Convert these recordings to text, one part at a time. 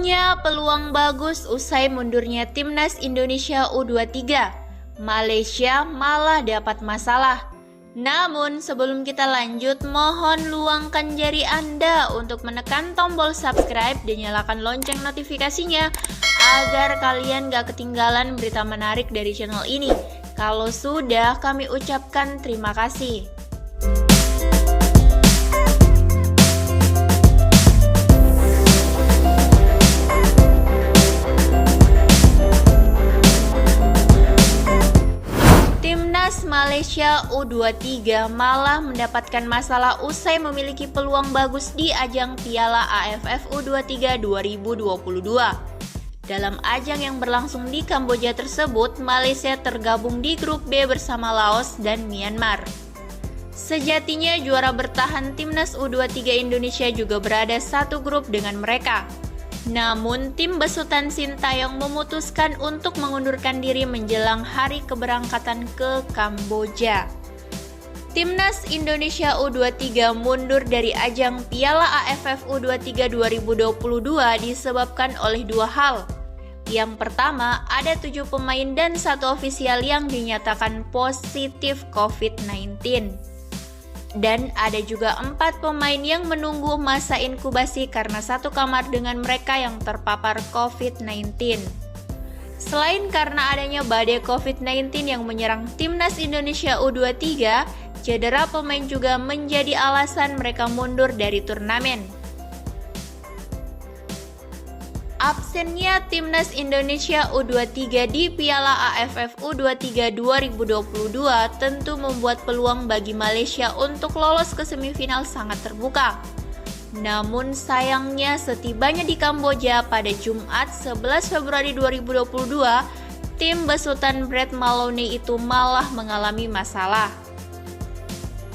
Punya peluang bagus usai mundurnya Timnas Indonesia U23. Malaysia malah dapat masalah. Namun sebelum kita lanjut, mohon luangkan jari Anda untuk menekan tombol subscribe dan nyalakan lonceng notifikasinya agar kalian gak ketinggalan berita menarik dari channel ini. Kalau sudah, kami ucapkan terima kasih. Timnas Malaysia U23 malah mendapatkan masalah usai memiliki peluang bagus di ajang Piala AFF U23 2022. Dalam ajang yang berlangsung di Kamboja tersebut, Malaysia tergabung di grup B bersama Laos dan Myanmar. Sejatinya juara bertahan Timnas U23 Indonesia juga berada satu grup dengan mereka. Namun, tim besutan Sintayong memutuskan untuk mengundurkan diri menjelang hari keberangkatan ke Kamboja. Timnas Indonesia U23 mundur dari ajang Piala AFF U23 2022 disebabkan oleh dua hal. Yang pertama, ada 7 pemain dan 1 ofisial yang dinyatakan positif COVID-19. Dan ada juga 4 pemain yang menunggu masa inkubasi karena satu kamar dengan mereka yang terpapar COVID-19. Selain karena adanya badai COVID-19 yang menyerang Timnas Indonesia U23, cedera pemain juga menjadi alasan mereka mundur dari turnamen. Absennya Timnas Indonesia U23 di Piala AFF U23 2022 tentu membuat peluang bagi Malaysia untuk lolos ke semifinal sangat terbuka. Namun sayangnya setibanya di Kamboja pada Jumat 11 Februari 2022, tim besutan Brett Maloney itu malah mengalami masalah.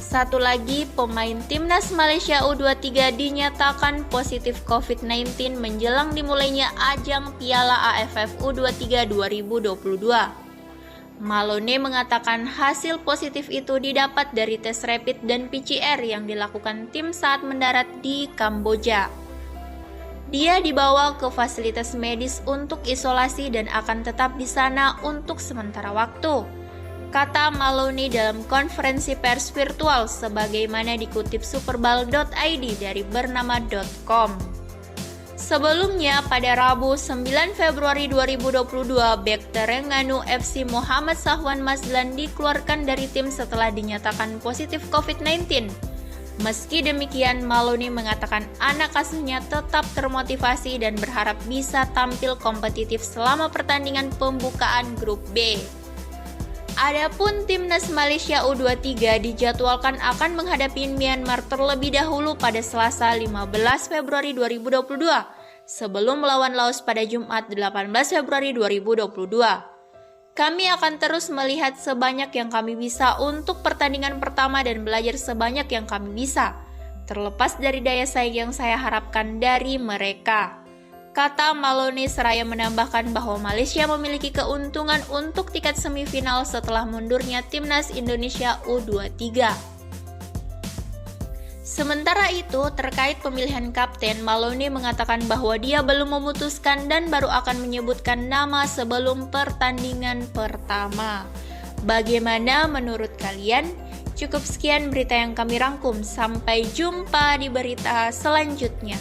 Satu lagi pemain Timnas Malaysia U23 dinyatakan positif COVID-19 menjelang dimulainya ajang Piala AFF U23 2022. Malone mengatakan hasil positif itu didapat dari tes rapid dan PCR yang dilakukan tim saat mendarat di Kamboja. Dia dibawa ke fasilitas medis untuk isolasi dan akan tetap di sana untuk sementara waktu, kata Maloney dalam konferensi pers virtual sebagaimana dikutip superball.id dari bernama.com. Sebelumnya pada Rabu 9 Februari 2022, bek Terengganu FC Muhammad Sahwan Mazlan dikeluarkan dari tim setelah dinyatakan positif COVID-19. Meski demikian, Maloney mengatakan anak asuhnya tetap termotivasi dan berharap bisa tampil kompetitif selama pertandingan pembukaan grup B. Adapun Timnas Malaysia U23 dijadwalkan akan menghadapi Myanmar terlebih dahulu pada Selasa 15 Februari 2022 sebelum melawan Laos pada Jumat 18 Februari 2022. Kami akan terus melihat sebanyak yang kami bisa untuk pertandingan pertama dan belajar sebanyak yang kami bisa, terlepas dari daya saing yang saya harapkan dari mereka, kata Maloney seraya menambahkan bahwa Malaysia memiliki keuntungan untuk tiket semifinal setelah mundurnya Timnas Indonesia U23. Sementara itu, terkait pemilihan kapten, Maloney mengatakan bahwa dia belum memutuskan dan baru akan menyebutkan nama sebelum pertandingan pertama. Bagaimana menurut kalian? Cukup sekian berita yang kami rangkum. Sampai jumpa di berita selanjutnya.